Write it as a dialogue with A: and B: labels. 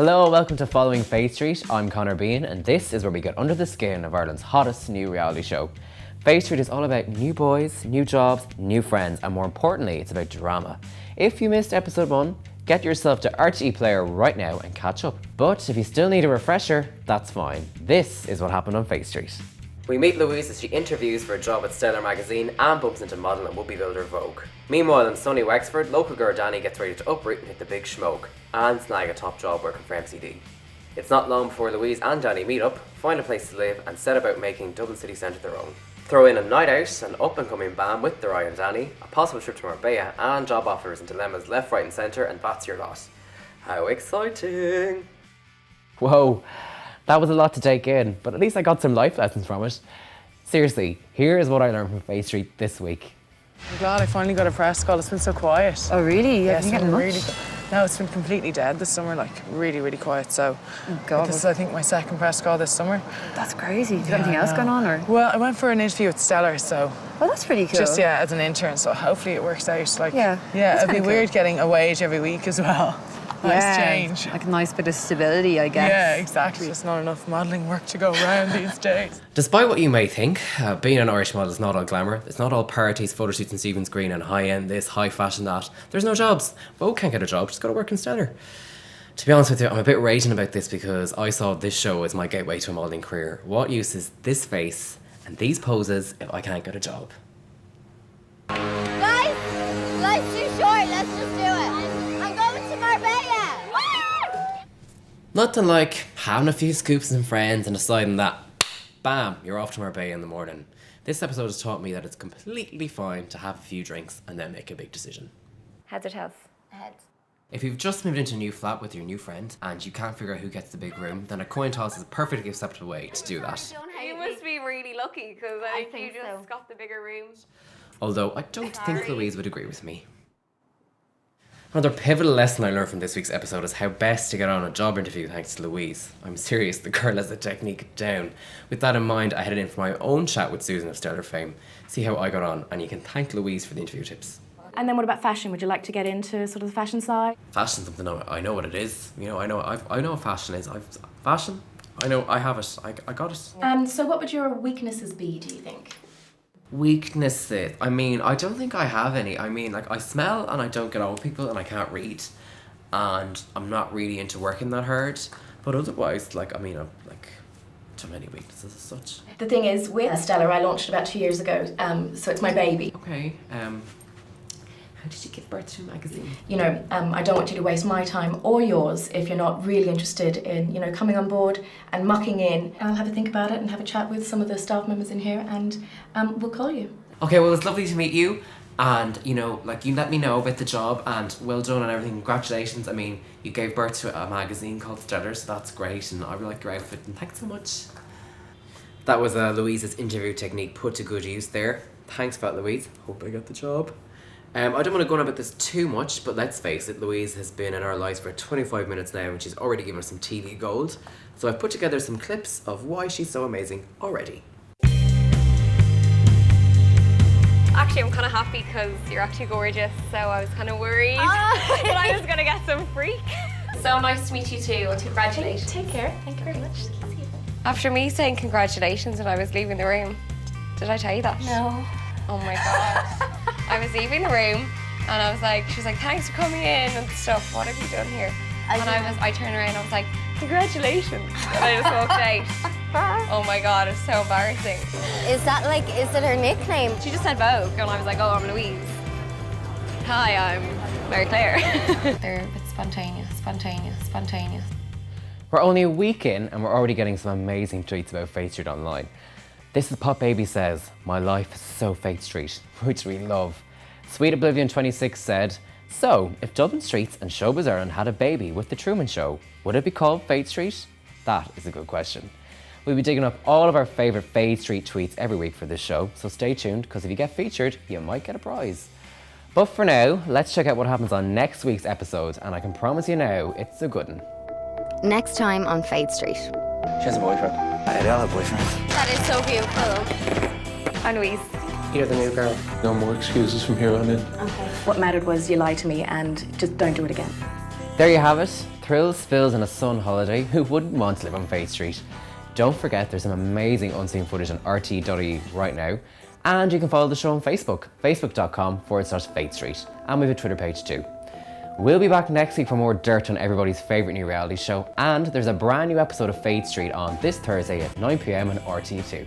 A: Hello, welcome to Following Faith Street. I'm Connor Bean, and this is where we get under the skin of Ireland's hottest new reality show. Faith Street is all about new boys, new jobs, new friends, and more importantly, it's about drama. If you missed episode 1, get yourself to RTE Player right now and catch up. But if you still need a refresher, that's fine. This is what happened on Faith Street. We meet Louise as she interviews for a job at Stellar magazine and bumps into model and would-be builder Vogue. Meanwhile, in sunny Wexford, local girl Dani gets ready to uproot and hit the big smoke and snag a top job working for MCD. It's not long before Louise and Dani meet up, find a place to live and set about making Dublin city centre their own. Throw in a night out, an up-and-coming band with Dani and Dani, a possible trip to Marbella and job offers and dilemmas left, right and centre, and that's your lot. How exciting! Whoa, that was a lot to take in, but at least I got some life lessons from it. Seriously, here is what I learned from Faith Street this week.
B: I'm glad I finally got a press call. It's been so quiet.
C: Oh really?
B: Yes,
C: Have you
B: been
C: much?
B: really. No, it's been completely dead this summer. Like really quiet. So,
C: God.
B: this is I think my second press call this summer.
C: That's crazy. Do you have anything else going on, or?
B: Well, I went for an interview at Stellar, so
C: Oh, that's pretty cool.
B: just as an intern. So hopefully it works out. Like
C: that's
B: it'd be
C: kinda
B: weird getting a wage every week as well. Nice change.
C: Like a nice bit of stability, I guess.
B: Yeah, exactly. There's not enough modelling work to go around these days.
A: Despite what you may think, being an Irish model is not all glamour. It's not all parties, photo shoots in Stephen's Green and high-end this, high fashion that. There's no jobs. Vogue can't get a job, just gotta work in Stellar. To be honest with you, I'm a bit raging about this because I saw this show as my gateway to a modelling career. What use is this face and these poses if I can't get a job?
D: Guys, life's too short, let's just do it. I'm going to Marbella.
A: Nothing like having a few scoops and friends and deciding that, bam, you're off to Marbella in the morning. This episode has taught me that it's completely fine to have a few drinks and then make a big decision.
C: Heads or tails?
D: Heads.
A: If you've just moved into a new flat with your new friend and you can't figure out who gets the big room, then a coin toss is a perfectly acceptable way to do that.
E: You must be really lucky because I think you just
D: so.
E: got the bigger room.
A: Although I don't think Louise would agree with me. Another pivotal lesson I learned from this week's episode is how best to get on a job interview thanks to Louise. I'm serious, the girl has the technique down. With that in mind, I headed in for my own chat with Susan of Stellar fame, see how I got on, and you can thank Louise for the interview tips.
F: And then what about fashion? Would you like to get into sort of the fashion side?
A: Fashion's something I know what it is. You know, I know what fashion is. Fashion? I know, I have it. I got it.
F: And so what would your weaknesses be, do you think?
A: Weaknesses. I mean, I don't think I have any. I mean, like, I smell and I don't get on with people and I can't read. And I'm not really into working that hard. But otherwise, like, I mean, I'm, like, too many weaknesses as such.
F: The thing is, with Stellar, I launched about 2 years ago, so it's my baby.
A: Okay, how did you give birth to a magazine?
F: You know, I don't want you to waste my time or yours if you're not really interested in, you know, coming on board and mucking in. I'll have a think about it and have a chat with some of the staff members in here and we'll call you.
A: Okay, well, it's lovely to meet you. And, you know, like, you let me know about the job and well done and everything. Congratulations. I mean, you gave birth to a magazine called Stellar, so that's great. And I really like your outfit and thanks so much. That was Louise's interview technique put to good use there. Thanks for that, Louise. Hope I got the job. I don't want to go on about this too much, but let's face it, Louise has been in our lives for 25 minutes now and she's already given us some TV gold. So I've put together some clips of why she's so amazing already.
E: Actually, I'm kind of happy because you're actually gorgeous, so I was kind of worried that I was going to get some freak. So nice to meet you too, and congratulations.
F: Take care. Thank you very much.
E: After me saying congratulations when I was leaving the room, did I tell you that?
F: No.
E: Oh my God. I was leaving the room and I was like, she was like, thanks for coming in and stuff. What have you done here? I turned around and I was like, congratulations. And I just walked out. Oh my God, it's so embarrassing.
D: Is it her nickname?
E: She just said Vogue and I was like, oh, I'm Louise. Hi, I'm Mary Claire. They're a bit spontaneous.
A: We're only a week in and we're already getting some amazing tweets about Faith Street online. This is Pop Baby says, my life is so Faith Street, which we love. Sweet Oblivion 26 said, so if Dublin Streets and Showbiz Ireland had a baby with The Truman Show, would it be called Faith Street? That is a good question. We'll be digging up all of our favourite Faith Street tweets every week for this show, so stay tuned because if you get featured, you might get a prize. But for now, let's check out what happens on next week's episode, and I can promise you now, it's a good one.
D: Next time on Faith Street.
G: She has a boyfriend. I don't have a boyfriend.
D: That is so beautiful.
E: I'm Louise.
A: You're the new girl.
H: No more excuses from here on in.
F: What mattered was you lied to me and just don't do it again.
A: There you have it. thrills, spills and a sun holiday. Who wouldn't want to live on Faith Street? Don't forget there's some amazing unseen footage on RT.ie right now. And you can follow the show on Facebook, facebook.com/Faith Street. And we have a Twitter page too. We'll be back next week for more dirt on everybody's favourite new reality show. And there's a brand new episode of Faith Street on this Thursday at 9 p.m. on RT2.